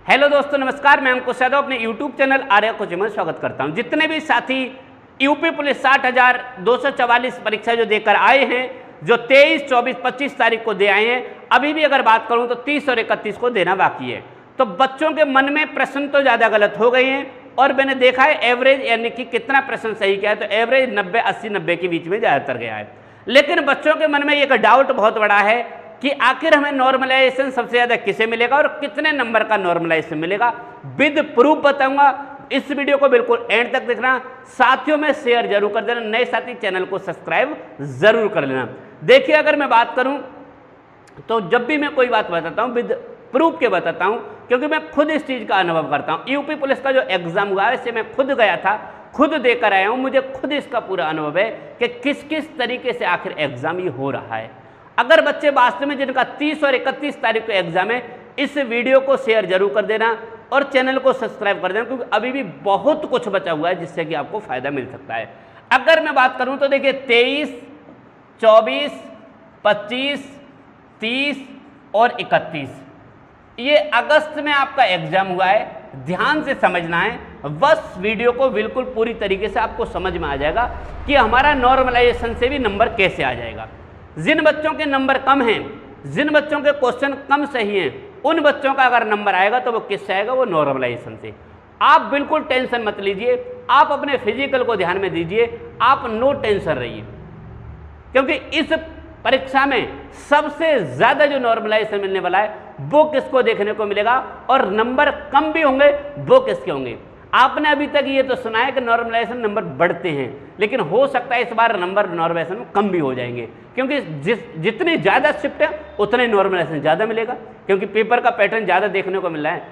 Hello दोस्तों, नमस्कार। मैं अंकुश यादव अपने YouTube चैनल आर्या कोचिंग में स्वागत करता हूं। जितने भी साथी यूपी पुलिस 60,244 परीक्षा जो देकर आए हैं, जो 23, 24, 25 तारीख को दे आए हैं, अभी भी अगर बात करूं तो 30 और 31 को देना बाकी है। तो बच्चों के मन में प्रश्न तो ज़्यादा गलत हो गए हैं और मैंने देखा है एवरेज यानी कि कितना प्रश्न सही किया है तो एवरेज 90, 80, 90 के बीच में ज़्यादातर गया है। लेकिन बच्चों के मन में एक डाउट बहुत बड़ा है कि आखिर हमें नॉर्मलाइजेशन सबसे ज़्यादा किसे मिलेगा और कितने नंबर का नॉर्मलाइजेशन मिलेगा। विद प्रूफ बताऊंगा। इस वीडियो को बिल्कुल एंड तक देखना, साथियों में शेयर जरूर कर देना, नए साथी चैनल को सब्सक्राइब जरूर कर लेना। देखिए, अगर मैं बात करूं तो जब भी मैं कोई बात बताता हूं विद प्रूफ के बताता हूं, क्योंकि मैं खुद इस चीज़ का अनुभव करता हूं। यूपी पुलिस का जो एग्जाम हुआ है, इससे मैं खुद गया था, खुद देकर आया हूं, मुझे खुद इसका पूरा अनुभव है कि किस किस तरीके से आखिर एग्जाम ये हो रहा है। अगर बच्चे वास्तव में जिनका 30 और 31 तारीख को एग्जाम है, इस वीडियो को शेयर जरूर कर देना और चैनल को सब्सक्राइब कर देना, क्योंकि अभी भी बहुत कुछ बचा हुआ है जिससे कि आपको फायदा मिल सकता है। अगर मैं बात करूं तो देखिए 23, 24, 25, 30 और 31 ये अगस्त में आपका एग्जाम हुआ है। ध्यान से समझना है, बस वीडियो को बिल्कुल पूरी तरीके से आपको समझ में आ जाएगा कि हमारा नॉर्मलाइजेशन से भी नंबर कैसे आ जाएगा। जिन बच्चों के नंबर कम हैं, जिन बच्चों के क्वेश्चन कम सही हैं, उन बच्चों का अगर नंबर आएगा तो वो किससे आएगा? वो नॉर्मलाइजेशन से। आप बिल्कुल टेंशन मत लीजिए, आप अपने फिजिकल को ध्यान में दीजिए, आप नो टेंशन रहिए, क्योंकि इस परीक्षा में सबसे ज़्यादा जो नॉर्मलाइजेशन मिलने वाला है वो किसको देखने को मिलेगा, और नंबर कम भी होंगे वो किसके होंगे। आपने अभी तक ये तो सुना है कि नॉर्मलाइजेशन नंबर बढ़ते हैं, लेकिन हो सकता है इस बार नंबर नॉर्मलाइजेशन में कम भी हो जाएंगे, क्योंकि जितनी ज़्यादा शिफ्ट है उतने नॉर्मलाइजेशन ज़्यादा मिलेगा, क्योंकि पेपर का पैटर्न ज़्यादा देखने को मिल रहा है।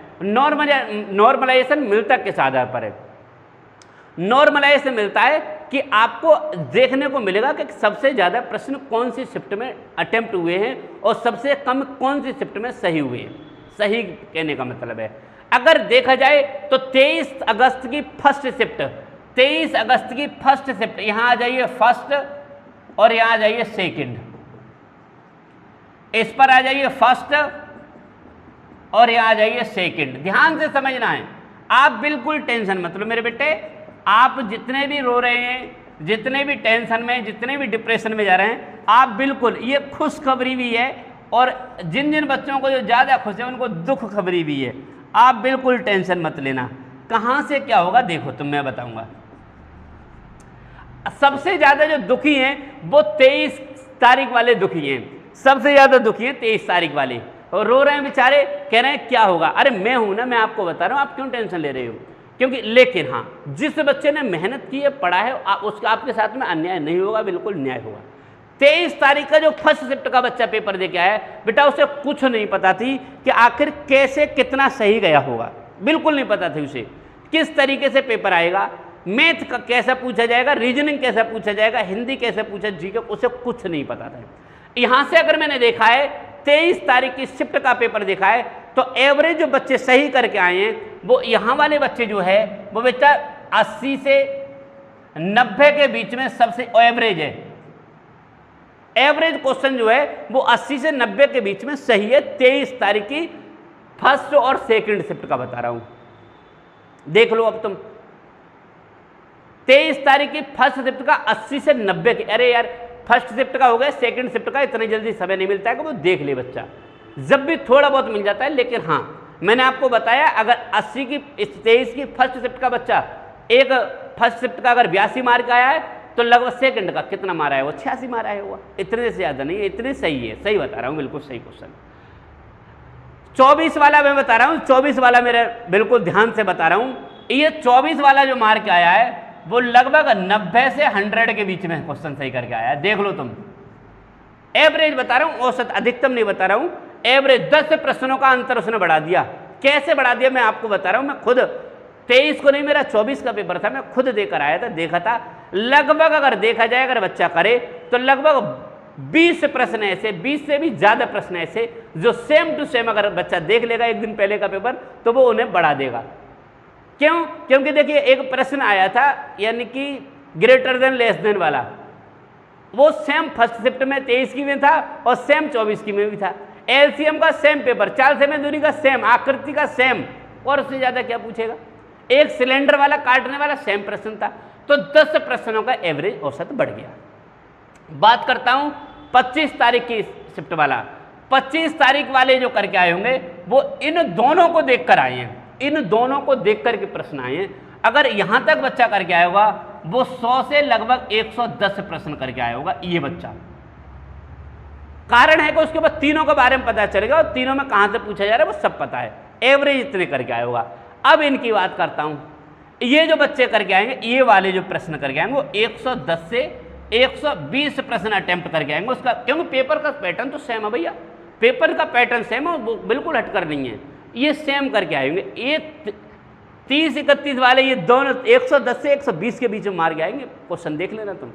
नॉर्मलाइजेशन मिलता किस आधार पर है? नॉर्मलाइजेशन मिलता है कि आपको देखने को मिलेगा कि सबसे ज़्यादा प्रश्न कौन सी शिफ्ट में अटेम्प्ट हुए हैं और सबसे कम कौन सी शिफ्ट में सही हुए हैं। सही कहने का मतलब है, अगर देखा जाए तो 23 अगस्त की फर्स्ट शिफ्ट, 23 अगस्त की फर्स्ट शिफ्ट, यहां आ जाइए फर्स्ट और यहां आ जाइए सेकंड, इस पर आ जाइए फर्स्ट और यहां आ जाइए सेकंड। ध्यान से समझना है, आप बिल्कुल टेंशन मत लो मेरे बेटे। आप जितने भी रो रहे हैं, जितने भी टेंशन में, जितने भी डिप्रेशन में जा रहे हैं, आप बिल्कुल, ये खुशखबरी भी है और जिन जिन बच्चों को जो ज़्यादा खुश है उनको दुख खबरी भी है। आप बिल्कुल टेंशन मत लेना। कहाँ से क्या होगा देखो तुम, मैं बताऊंगा। सबसे ज़्यादा जो दुखी हैं वो 23 तारीख वाले दुखी हैं, सबसे ज़्यादा दुखी हैं 23 तारीख वाले, और रो रहे हैं बेचारे, कह रहे हैं क्या होगा। अरे मैं हूं ना, मैं आपको बता रहा हूं, आप क्यों टेंशन ले रहे हो? क्योंकि लेकिन हाँ, जिस बच्चे ने मेहनत की है, पढ़ा है, उसका आपके साथ में अन्याय नहीं होगा, बिल्कुल न्याय होगा। 23 तारीख का जो फर्स्ट शिफ्ट का बच्चा पेपर दे के आया बेटा, उसे कुछ नहीं पता थी कि आखिर कैसे कितना सही गया होगा, बिल्कुल नहीं पता थी उसे किस तरीके से पेपर आएगा, मैथ का कैसा पूछा जाएगा, रीजनिंग कैसा पूछा जाएगा, हिंदी कैसे पूछा, जीके, उसे कुछ नहीं पता था। यहाँ से अगर मैंने देखा है 23 तारीख की शिफ्ट का पेपर देखा है तो एवरेज जो बच्चे सही करके आए हैं वो यहाँ वाले बच्चे जो है वो बेटा 80 से 90 के बीच में सबसे एवरेज है। एवरेज क्वेश्चन जो है वो 80 से 90 के बीच में सही है। 23 तारीख की फर्स्ट और सेकंड शिफ्ट का बता रहा हूं, देख लो अब तुम। 23 तारीख की फर्स्ट शिफ्ट का 80 से 90 के, अरे यार फर्स्ट शिफ्ट का हो गया, सेकंड शिफ्ट का इतनी जल्दी समय नहीं मिलता है कि वो देख ले बच्चा, जब भी थोड़ा बहुत मिल जाता है। लेकिन हाँ, मैंने आपको बताया अगर 80 की 23 की फर्स्ट शिफ्ट का बच्चा, एक फर्स्ट शिफ्ट का अगर 82 मार्क आया है तो लगभग सेकंड का कितना मारा है? वो 86 मारा है हुआ, इतने से ज़्यादा नहीं है, इतने सही है। सही बता रहा हूँ, बिल्कुल सही क्वेश्चन। 24 वाला मैं बता रहा हूँ, 24 वाला मेरा बिल्कुल ध्यान से बता रहा हूँ। ये 24 वाला जो मार्क आया है वो लगभग 90 से 100 के बीच में क्वेश्चन सही करके आया है, देख लो तुम। एवरेज बता रहा हूँ, औसत अधिकतम नहीं बता रहा हूँ, एवरेज 10 प्रश्नों का अंतर उसने बढ़ा दिया। कैसे बढ़ा दिया मैं आपको बता रहा हूँ। मैं खुद 23 को नहीं, मेरा 24 का पेपर था, मैं खुद देकर आया था, देखा था। लगभग अगर देखा जाए, अगर बच्चा करे तो लगभग 20 प्रश्न ऐसे, 20 से भी ज़्यादा प्रश्न ऐसे जो सेम टू सेम अगर बच्चा देख लेगा एक दिन पहले का पेपर तो वो उन्हें बढ़ा देगा। क्यों? क्योंकि देखिए एक प्रश्न आया था यानी कि ग्रेटर देन लेस देन वाला, वो सेम फर्स्ट शिफ्ट में 23 की में था और सेम 24 की में भी था। एलसीएम का सेम पेपर, 4 सेमी दूरी का सेम, आकृति का सेम, और उससे ज़्यादा क्या पूछेगा। एक सिलेंडर वाला काटने वाला सेम प्रश्न था, तो 10 प्रश्नों का एवरेज औसत बढ़ गया। बात करता हूं 25 तारीख की शिफ्ट वाला। 25 तारीख वाले जो करके आए होंगे वो इन दोनों को देखकर आए हैं, इन दोनों को देखकर के प्रश्न आए हैं। अगर यहां तक बच्चा करके आया होगा वो 100 से लगभग 110 प्रश्न करके आया होगा ये बच्चा। कारण है कि उसके बाद तीनों के बारे में पता चलेगा और तीनों में कहां से पूछा जा रहा है वो सब पता है, एवरेज इतने करके आया होगा। अब इनकी बात करता हूं, ये जो बच्चे करके आएंगे, ये वाले जो प्रश्न करके आएंगे वो 110 से 120 प्रश्न अटेम्प्ट करके आएंगे उसका, क्योंकि पेपर का पैटर्न तो सेम है भैया, पेपर का पैटर्न सेम है, वो बिल्कुल हटकर नहीं है, ये सेम करके आएंगे। ये 30-31 वाले ये दोनों 110 से 120 के बीच में मार के आएंगे। क्वेश्चन देख लेना तुम,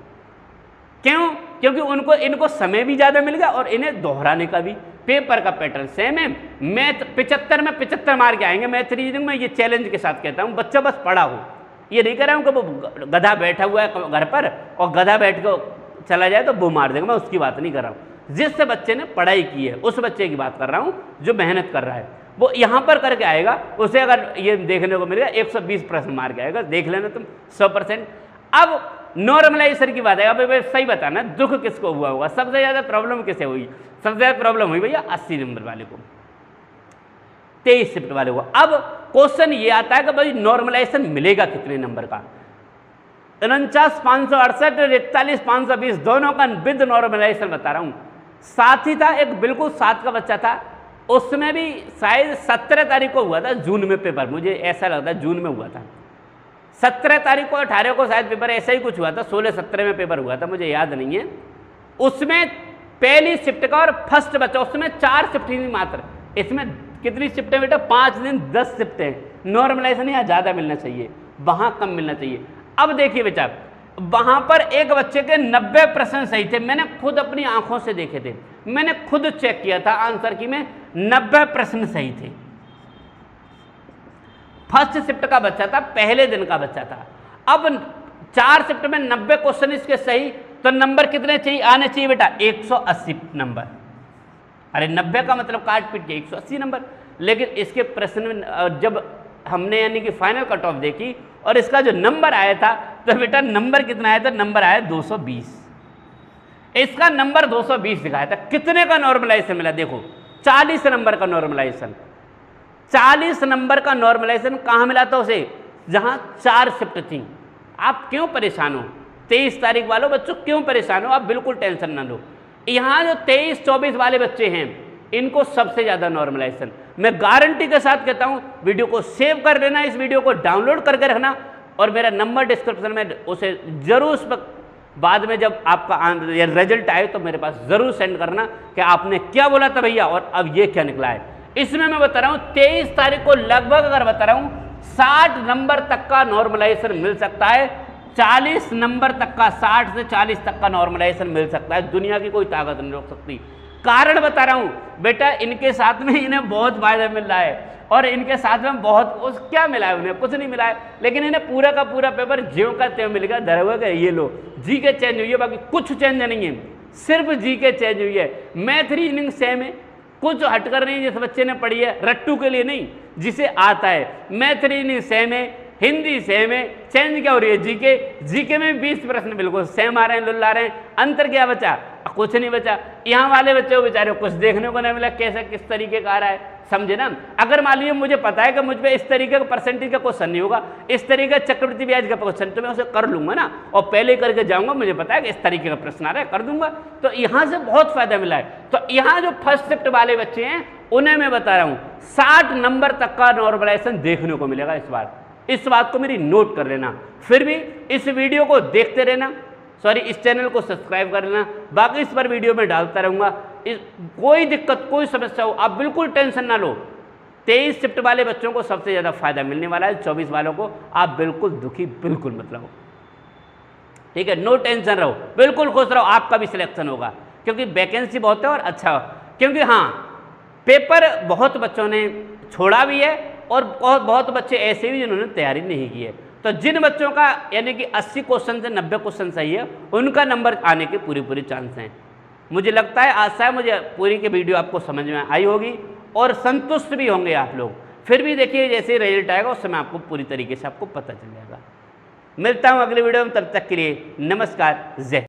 क्यों? क्योंकि उनको इनको समय भी ज़्यादा मिल गया और इन्हें दोहराने का भी पेपर का पैटर्न सेम है। मैथ 75 में 75 मार के आएंगे। मैथ रीजनिंग में ये चैलेंज के साथ कहता हूँ, बच्चा बस पढ़ा हो, ये नहीं कह रहा हूँ कि वो गधा बैठा हुआ है घर पर और गधा बैठ के चला जाए तो वो मार देगा, मैं उसकी बात नहीं कर रहा हूँ। जिस बच्चे ने पढ़ाई की है उस बच्चे की बात कर रहा हूँ जो मेहनत कर रहा है, वो यहाँ पर करके आएगा, उसे अगर ये देखने को मिलेगा 120 प्रश्न मार के आएगा, देख लेना तुम 100%। अब नॉर्मलाइजेशन की बात है, अब सही बताना दुख किसको हुआ होगा, सबसे ज़्यादा प्रॉब्लम किसे हुई? सबसे ज़्यादा प्रॉब्लम हुई भैया 80 नंबर वाले को, 23 शिफ्ट वाले को। अब क्वेश्चन ये आता है कि भाई नॉर्मलाइजेशन मिलेगा कितने नंबर का? 49,568, 41,520 दोनों का विद नॉर्मलाइजेशन बता रहा हूँ। साथ ही था एक बिल्कुल 7 का बच्चा था, उसमें भी शायद 17 तारीख को हुआ था जून में पेपर, मुझे ऐसा लगता है जून में हुआ था। 17 तारीख को 18 को शायद पेपर ऐसा ही कुछ हुआ था, 16-17 में पेपर हुआ था, मुझे याद नहीं है। उसमें पहली शिफ्ट का और फर्स्ट बच्चा, उसमें 4 शिफ्ट ही मात्र, इसमें कितनी शिफ्टें बेटा? 5 दिन 10 शिफ्टें। नॉर्मलाइजेशन यहाँ ज़्यादा मिलना चाहिए, वहाँ कम मिलना चाहिए। अब देखिए बेटा, वहाँ पर एक बच्चे के 90 प्रश्न सही थे, मैंने खुद अपनी आंखों से देखे थे, मैंने खुद चेक किया था आंसर की में 90 प्रश्न सही थे। फर्स्ट शिफ्ट का बच्चा था, पहले दिन का बच्चा था। अब 4 शिफ्ट में 90 क्वेश्चन इसके सही, तो नंबर कितने चाहिए आने चाहिए बेटा? 180 नंबर। अरे 90 का मतलब काट पीट के 180 नंबर। लेकिन इसके प्रश्न में जब हमने यानी कि फाइनल कट ऑफ देखी और इसका जो नंबर आया था, तो बेटा नंबर कितना आया था? नंबर आया 220। इसका नंबर 220 दिखाया था। कितने का नॉर्मलाइजेशन मिला? देखो 40 नंबर का नॉर्मलाइजेशन। 40 नंबर का नॉर्मलाइजेशन कहाँ मिला था उसे? जहाँ 4 शिफ्ट थी। आप क्यों परेशान हो? 23 तारीख वालों बच्चों क्यों परेशान हो? आप बिल्कुल टेंशन ना लो। यहाँ जो 23-24 वाले बच्चे हैं इनको सबसे ज़्यादा नॉर्मलाइजेशन, मैं गारंटी के साथ कहता हूँ। वीडियो को सेव कर लेना, इस वीडियो को डाउनलोड करके रखना और मेरा नंबर डिस्क्रिप्शन में उसे ज़रूर उस बाद में जब आपका रिजल्ट आए तो मेरे पास ज़रूर सेंड करना कि आपने क्या बोला था भैया और अब ये क्या निकला है। इसमें मैं बता रहा हूँ 23 तारीख को लगभग अगर बता रहा हूँ 60 नंबर तक का नॉर्मलाइजेशन मिल सकता है। 40 नंबर तक का, 60 से 40 तक का नॉर्मलाइजेशन मिल सकता है। दुनिया की कोई ताकत नहीं रोक सकती। कारण बता रहा हूँ बेटा, इनके साथ में इन्हें बहुत फायदा मिल रहा है और इनके साथ में बहुत क्या मिला है? उन्हें कुछ नहीं मिला है, लेकिन इन्हें पूरा का पूरा पेपर ज्यों का त्यों मिलेगा। धरवा का ये लो, जी के चेंज हुई है, बाकी कुछ चेंज नहीं है, सिर्फ जी के चेंज हुई है। मैथ रीजनिंग सेम है, कुछ हटकर नहीं। जिस बच्चे ने पढ़ी है रट्टू के लिए नहीं, जिसे आता है। मैथ रीजनिंग सेम है, हिंदी सेम है, चेंज क्या हो रही है? जीके में 20 प्रश्न बिल्कुल सेम आ रहे हैं, लुल्ला रहे हैं। अंतर क्या बचा? कुछ नहीं बचा। यहाँ वाले बच्चे को बेचारे कुछ देखने को नहीं मिला, कैसे किस तरीके का आ रहा है, समझे ना। अगर मान लीजिए मुझे पता है कि मुझ पे इस तरीके का परसेंटेज का क्वेश्चन नहीं होगा, इस तरीके का चक्रवृद्धि ब्याज का क्वेश्चन, तो मैं उसे कर लूंगा ना, और पहले करके जाऊंगा। मुझे पता है कि इस तरीके का प्रश्न आ रहा है, कर दूंगा। तो यहाँ से बहुत फायदा मिला है। तो यहाँ जो फर्स्ट शिफ्ट वाले बच्चे हैं उन्हें मैं बता रहा हूँ 60 नंबर तक का नॉर्मलाइजेशन देखने को मिलेगा इस बार। इस बात को मेरी नोट कर लेना। फिर भी इस वीडियो को देखते रहना, इस चैनल को सब्सक्राइब कर लेना। बाकी इस पर वीडियो में डालता रहूँगा। कोई दिक्कत, कोई समस्या हो, आप बिल्कुल टेंशन ना लो। 23 शिफ्ट वाले बच्चों को सबसे ज़्यादा फायदा मिलने वाला है, 24 वालों को आप बिल्कुल दुखी बिल्कुल मत रहो, ठीक है। नो टेंशन रहो, बिल्कुल खुश रहो, आपका भी सिलेक्शन होगा, क्योंकि वैकेंसी बहुत है और अच्छा हो। क्योंकि हाँ, पेपर बहुत बच्चों ने छोड़ा भी है और बहुत बच्चे ऐसे भी जिन्होंने तैयारी नहीं की है। तो जिन बच्चों का यानी कि 80 क्वेश्चन से 90 क्वेश्चन सही है, उनका नंबर आने के पूरे चांस हैं। मुझे लगता है, आशा है मुझे पूरी की वीडियो आपको समझ में आई होगी और संतुष्ट भी होंगे आप लोग। फिर भी देखिए जैसे रिजल्ट आएगा उस समय आपको पूरी तरीके से आपको पता चल जाएगा। मिलता हूँ अगले वीडियो में, तब तक के लिए नमस्कार, जय।